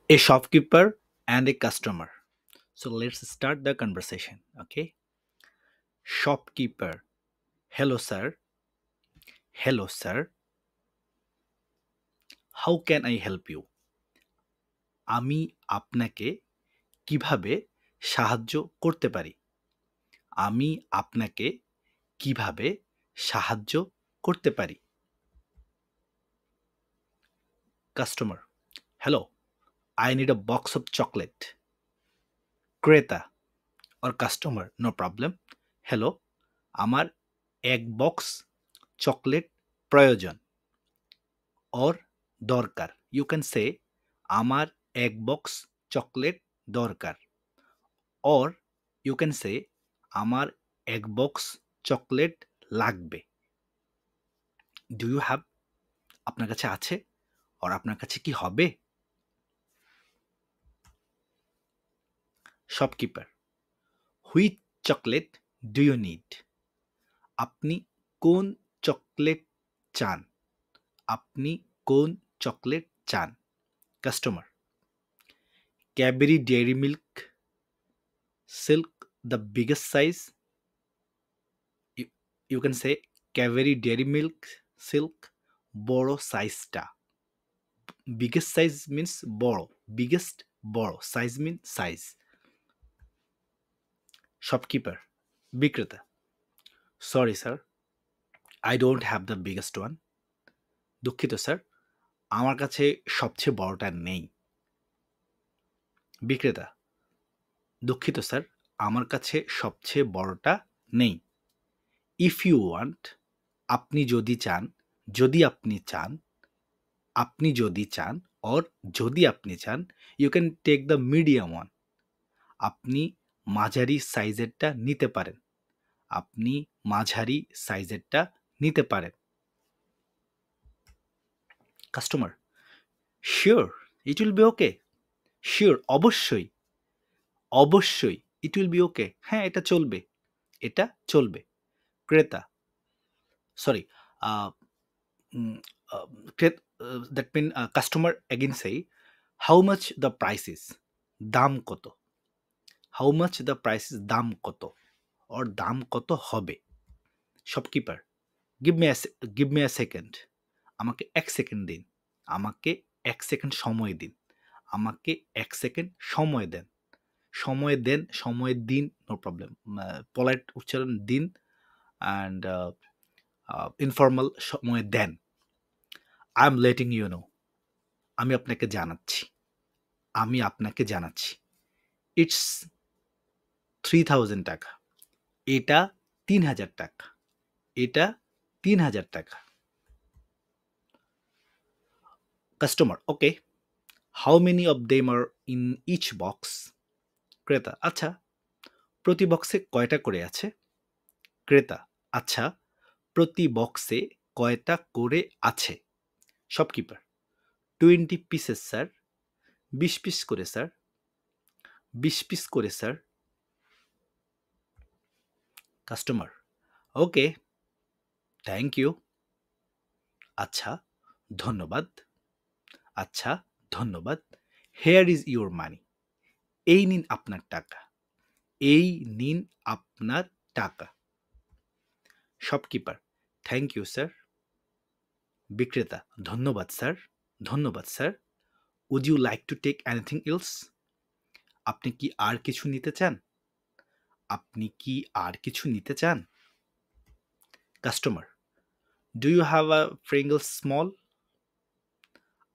A shopkeeper and a customer. So let's start the conversation. Okay. Shopkeeper. Hello, sir. Hello, sir. How can I help you? আমি আপনাকে কিভাবে সাহায্য করতে পারি? আমি আপনাকে কিভাবে সাহায্য করতে পারি? Customer. Hello. I need a box of chocolate. ক্রেতা or customer. No problem. Hello. আমার এক বক্স চকলেট প্রয়োজন or দরকার। You can say আমার এক বক্স চকলেট দরকার or you can say আমার এক বক্স চকলেট লাগবে। Do you have? আপনার কাছে আছে or আপনার কাছে কি হবে? Shopkeeper. Which chocolate do you need? আপনি কোন চকলেট চান? আপনি কোন চকলেট চান? Customer. Cadbury Dairy Milk Silk, the biggest size. You, you can say Cadbury Dairy Milk Silk বড় সাইজটা। Biggest size means বড়, biggest বড়, size means size. Shopkeeper. বিক্রেতা. Sorry sir, I don't have the biggest one. দুঃখিত sir, আমার কাছে সবচেয়ে বড়টা নেই। বিক্রেতা. দুঃখিত স্যার, আমার কাছে সবচেয়ে বড়টা নেই। If you want, আপনি যদি চান, যদি আপনি চান, আপনি যদি চান or যদি আপনি চান, you can take the medium one. আপনি মাঝারি সাইজেরটা নিতে পারেন। আপনি মাঝারি সাইজেরটা নিতে পারেন। Customer. Sure, it will be okay. Sure, অবশ্যই, অবশ্যই, it will be okay. হ্যাঁ, এটা চলবে, এটা চলবে। ক্রেতা. Sorry, that mean customer again say how much the price is, দাম কত? How much the price is, দাম কত or দাম কত হবে? Shopkeeper. give me a second. আমাকে এক সেকেন্ড দিন। আমাকে এক সেকেন্ড সময় দিন। আমাকে এক সেকেন্ড সময় দেন। সময় দেন, সময় দিন, নো প্রবলেম। পলাইট উচ্চারণ দিন অ্যান্ড ইনফর্মাল সময় দেন। I am letting you know. আমি আপনাকে জানাচ্ছি। আমি আপনাকে জানাচ্ছি। ইটস 3000 টাকা। এটা 3000 টাকা। এটা 3000 টাকা। Customer. Okay, how many of them are in each box? ক্রেতা. আচ্ছা, প্রতি বক্সে কয়টা করে আছে? ক্রেতা. আচ্ছা, প্রতি বক্সে কয়টা করে আছে? শপকিপার. 20 pieces sir. 20 পিস করে স্যার। 20 পিস করে sir. Customer. Okay, thank you. আচ্ছা, ধন্যবাদ। আচ্ছা, ধন্যবাদ। Here is your money. এই নিন আপনার টাকা। এই নিন আপনার টাকা। শপকিপার. Thank you sir. বিক্রেতা. ধন্যবাদ স্যার। ধন্যবাদ sir. Would you like to take anything else? আপনি কি আর কিছু নিতে চান? আপনি কি আর কিছু নিতে চান? Customer. Do you have a Pringles small?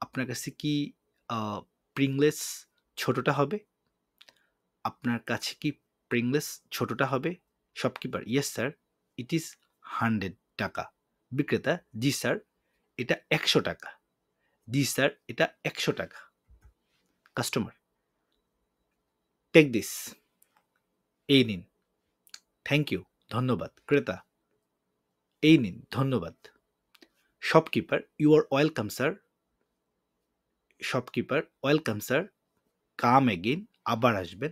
আপনার কাছে কি প্রিংলেস ছোটটা হবে? আপনার কাছে কি প্রিংলেস ছোটটা হবে? Shopkeeper. Yes sir, it is 100 টাকা। বিক্রেতা. জি স্যার, এটা 100 টাকা। জি স্যার, এটা 100 টাকা। কাস্টমার. Take this. এই নিন। Thank you. ধন্যবাদ। ক্রেতা. এই নিন, ধন্যবাদ। Shopkeeper. You are welcome sir. Shopkeeper. Welcome sir. Come again. আবার আসবেন,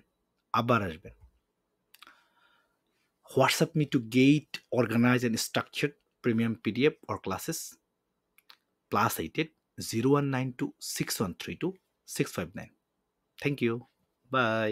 আবার আসবেন। WhatsApp me to get organized and structured premium PDF or classes. +88 0192 6132 659. Thank you. By.